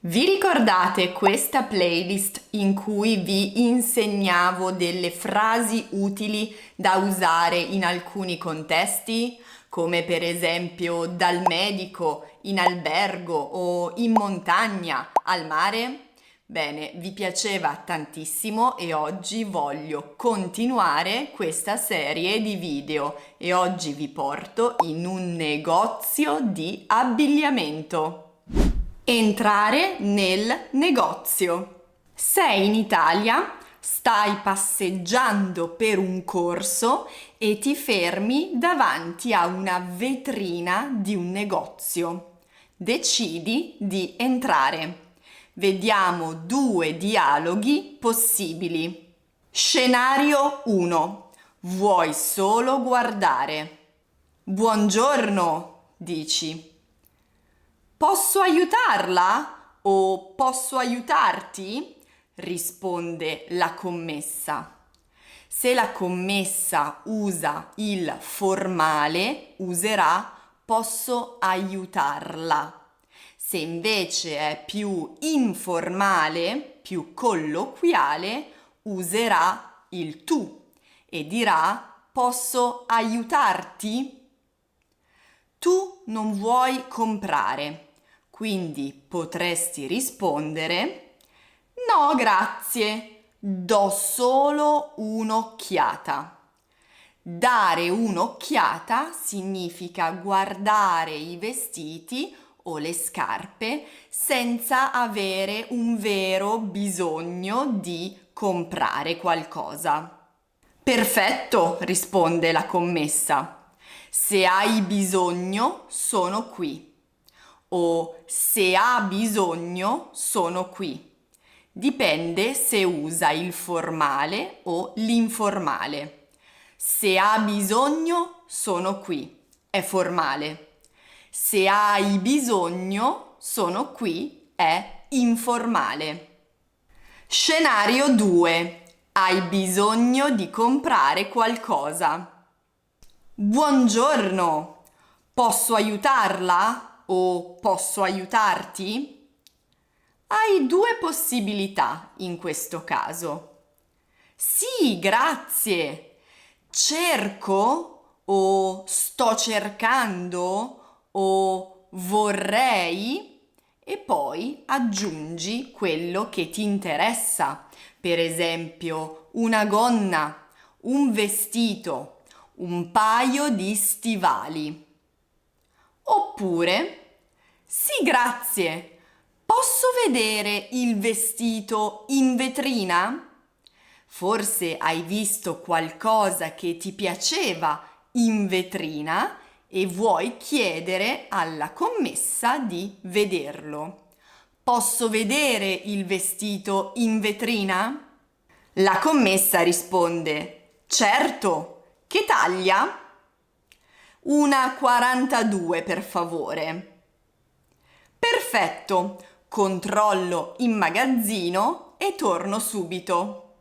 Vi ricordate questa playlist in cui vi insegnavo delle frasi utili da usare in alcuni contesti, come per esempio dal medico, in albergo o in montagna, al mare? Bene, vi piaceva tantissimo e oggi voglio continuare questa serie di video e oggi vi porto in un negozio di abbigliamento. Entrare nel negozio. Sei in Italia, stai passeggiando per un corso e ti fermi davanti a una vetrina di un negozio. Decidi di entrare. Vediamo due dialoghi possibili. Scenario 1. Vuoi solo guardare. Buongiorno, dici. Posso aiutarla o posso aiutarti? Risponde la commessa. Se la commessa usa il formale, userà posso aiutarla. Se invece è più informale, più colloquiale, userà il tu e dirà posso aiutarti? Tu non vuoi comprare. Quindi potresti rispondere: no, grazie, do solo un'occhiata. Dare un'occhiata significa guardare i vestiti o le scarpe senza avere un vero bisogno di comprare qualcosa. Perfetto, risponde la commessa. Se hai bisogno, sono qui. O se ha bisogno, sono qui. Dipende se usa il formale o l'informale. Se ha bisogno, sono qui. È formale. Se hai bisogno, sono qui. È informale. Scenario 2. Hai bisogno di comprare qualcosa. Buongiorno. Posso aiutarla? O posso aiutarti? Hai due possibilità in questo caso. Sì, grazie. Cerco o sto cercando o vorrei e poi aggiungi quello che ti interessa. Per esempio, una gonna, un vestito, un paio di stivali. Oppure, sì, grazie, posso vedere il vestito in vetrina? Forse hai visto qualcosa che ti piaceva in vetrina e vuoi chiedere alla commessa di vederlo. Posso vedere il vestito in vetrina? La commessa risponde: certo, che taglia? Una 42, per favore. Perfetto, controllo in magazzino e torno subito.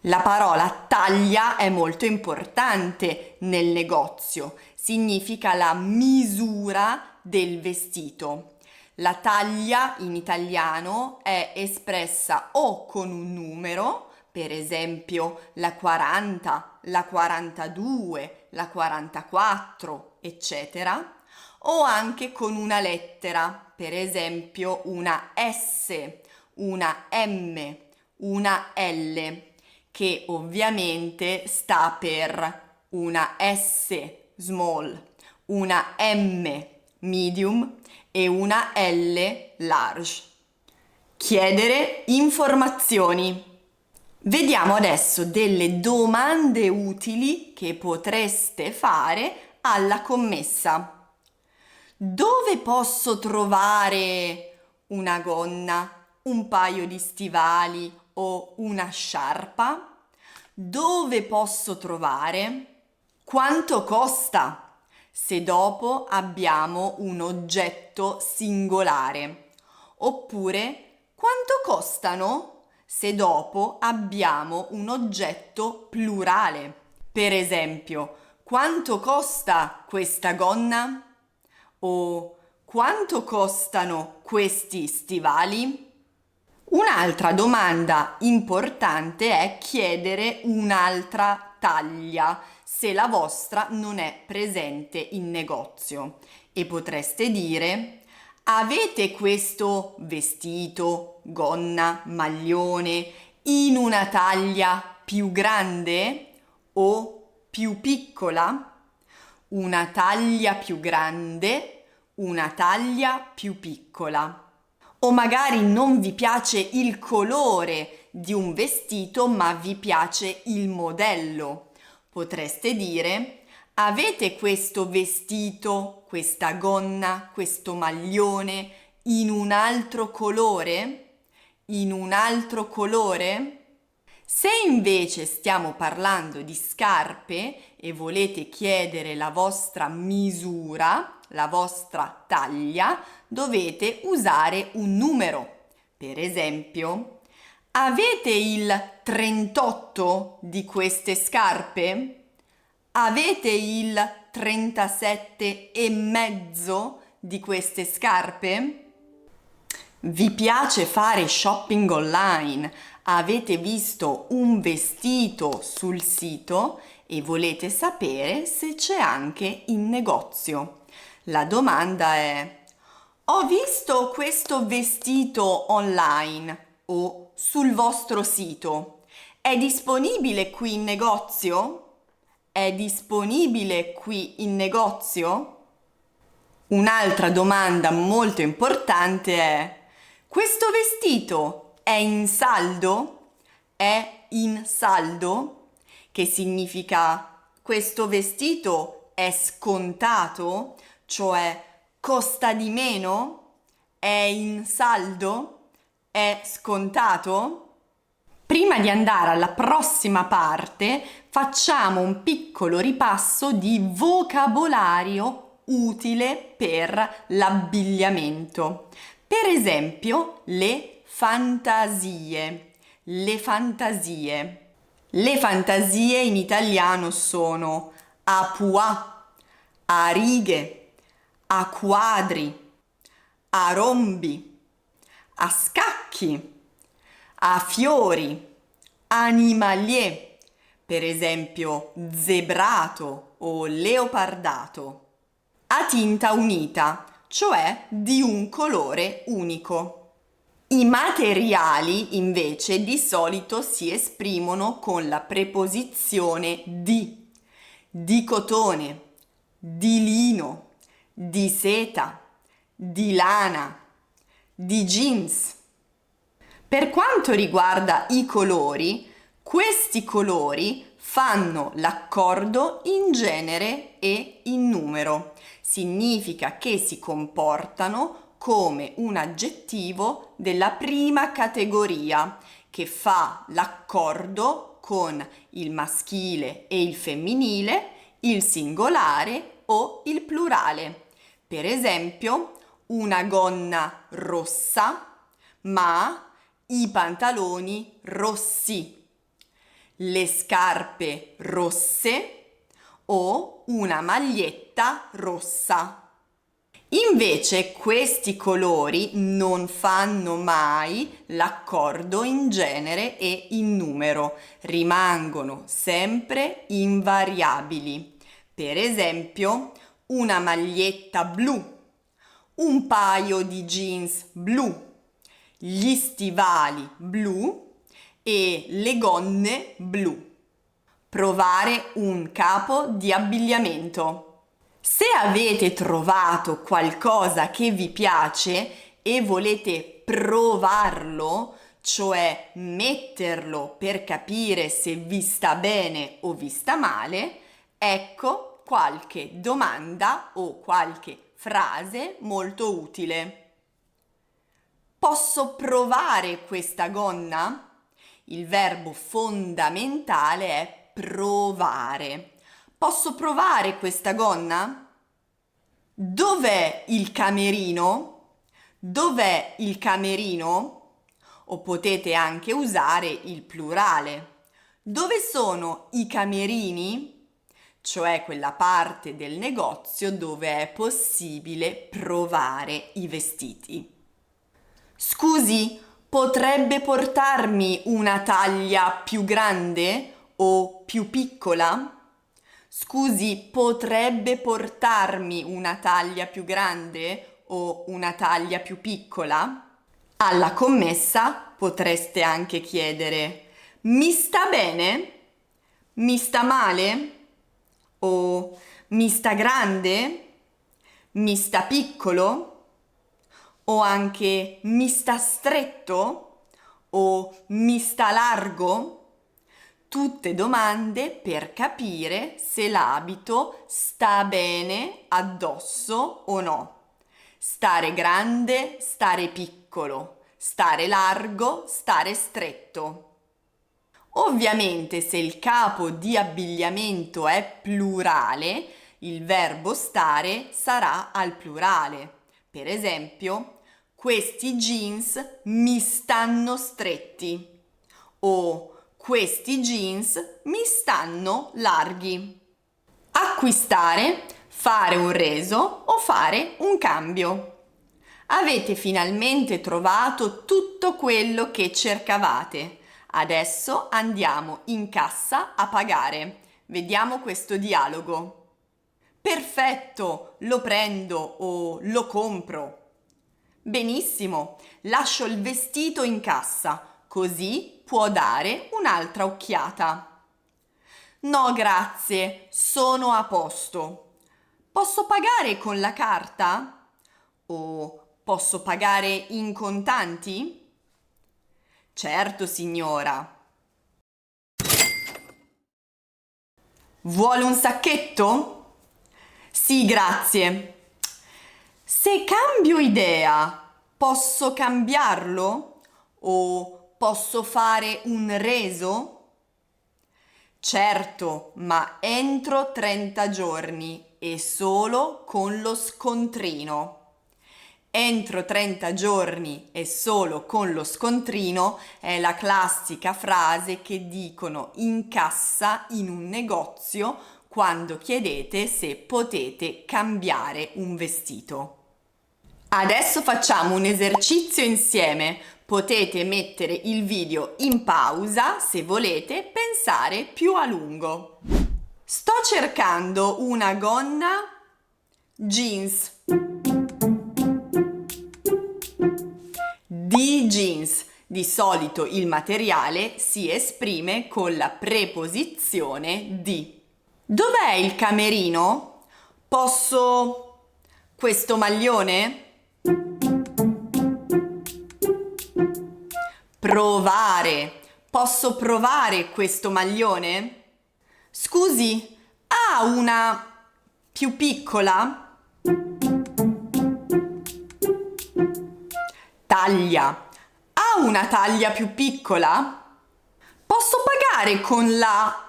La parola taglia è molto importante nel negozio, significa la misura del vestito. La taglia in italiano è espressa o con un numero, per esempio la 40, la 42, la 44, eccetera, o anche con una lettera, per esempio una S, una M, una L, che ovviamente sta per una S small, una M medium e una L large. Chiedere informazioni. Vediamo adesso delle domande utili che potreste fare alla commessa. Dove posso trovare una gonna, un paio di stivali o una sciarpa? Dove posso trovare? Quanto costa? Se dopo abbiamo un oggetto singolare. Oppure quanto costano? Se dopo abbiamo un oggetto plurale. Per esempio, quanto costa questa gonna? O quanto costano questi stivali? Un'altra domanda importante è chiedere un'altra taglia se la vostra non è presente in negozio e potreste dire: avete questo vestito, gonna, maglione in una taglia più grande o più piccola? Una taglia più grande, una taglia più piccola. O magari non vi piace il colore di un vestito, ma vi piace il modello. Potreste dire: avete questo vestito, questa gonna, questo maglione in un altro colore? In un altro colore? Se invece stiamo parlando di scarpe e volete chiedere la vostra misura, la vostra taglia, dovete usare un numero. Per esempio, avete il 38 di queste scarpe? Avete il 37 e mezzo di queste scarpe? Vi piace fare shopping online? Avete visto un vestito sul sito e volete sapere se c'è anche in negozio. La domanda è: ho visto questo vestito online o sul vostro sito. È disponibile qui in negozio? È disponibile qui in negozio? Un'altra domanda molto importante è: questo vestito è in saldo? È in saldo? Che significa: questo vestito è scontato? Cioè costa di meno? È in saldo? È scontato? Prima di andare alla prossima parte, facciamo un piccolo ripasso di vocabolario utile per l'abbigliamento. Per esempio, le fantasie. Le fantasie. Le fantasie in italiano sono a pois, a righe, a quadri, a rombi, a scacchi, a fiori, animalier, per esempio zebrato o leopardato, a tinta unita, cioè di un colore unico. I materiali invece di solito si esprimono con la preposizione di cotone, di lino, di seta, di lana, di jeans. Per quanto riguarda i colori, questi colori fanno l'accordo in genere e in numero. Significa che si comportano come un aggettivo della prima categoria che fa l'accordo con il maschile e il femminile, il singolare o il plurale. Per esempio, una gonna rossa, ma i pantaloni rossi, le scarpe rosse o una maglietta rossa. Invece questi colori non fanno mai l'accordo in genere e in numero, rimangono sempre invariabili. Per esempio, una maglietta blu, un paio di jeans blu, gli stivali blu e le gonne blu. Provare un capo di abbigliamento. Se avete trovato qualcosa che vi piace e volete provarlo, cioè metterlo per capire se vi sta bene o vi sta male, ecco qualche domanda o qualche frase molto utile. Posso provare questa gonna? Il verbo fondamentale è provare. Posso provare questa gonna? Dov'è il camerino? Dov'è il camerino? O potete anche usare il plurale. Dove sono i camerini? cioè quella parte del negozio dove è possibile provare i vestiti. Scusi, potrebbe portarmi una taglia più grande o più piccola? Scusi, potrebbe portarmi una taglia più grande o una taglia più piccola? Alla commessa potreste anche chiedere: mi sta bene? Mi sta male? O mi sta grande? Mi sta piccolo? O anche mi sta stretto? O mi sta largo? Tutte domande per capire se l'abito sta bene addosso o no. Stare grande, stare piccolo, stare largo, stare stretto. Ovviamente se il capo di abbigliamento è plurale, il verbo stare sarà al plurale. Per esempio, questi jeans mi stanno stretti o questi jeans mi stanno larghi. Acquistare, fare un reso o fare un cambio. Avete finalmente trovato tutto quello che cercavate. Adesso andiamo in cassa a pagare. Vediamo questo dialogo. Perfetto, lo prendo o lo compro. Benissimo, lascio il vestito in cassa, così può dare un'altra occhiata. No, grazie, sono a posto. Posso pagare con la carta? O posso pagare in contanti? Certo, signora. Vuole un sacchetto? Sì, grazie. Se cambio idea, posso cambiarlo? O posso fare un reso? Certo, ma entro 30 giorni e solo con lo scontrino. Entro 30 giorni e solo con lo scontrino è la classica frase che dicono in cassa in un negozio quando chiedete se potete cambiare un vestito. Adesso facciamo un esercizio insieme. Potete mettere il video in pausa se volete pensare più a lungo. Sto cercando una gonna jeans. Di jeans. Di solito il materiale si esprime con la preposizione di. Dov'è il camerino? Posso... questo maglione? Provare. Posso provare questo maglione? Scusi, ha una più piccola? Taglia. Ha una taglia più piccola? Posso pagare con la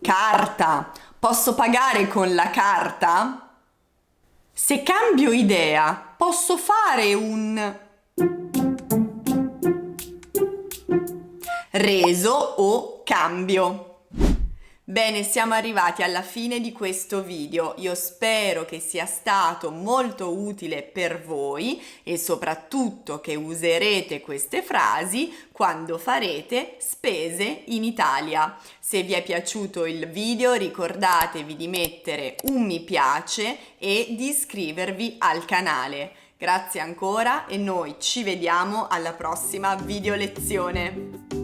carta. Posso pagare con la carta? Se cambio idea, posso fare un reso o cambio. Bene, siamo arrivati alla fine di questo video. Io spero che sia stato molto utile per voi e soprattutto che userete queste frasi quando farete spese in Italia. Se vi è piaciuto il video ricordatevi di mettere un mi piace e di iscrivervi al canale. Grazie ancora e noi ci vediamo alla prossima video lezione.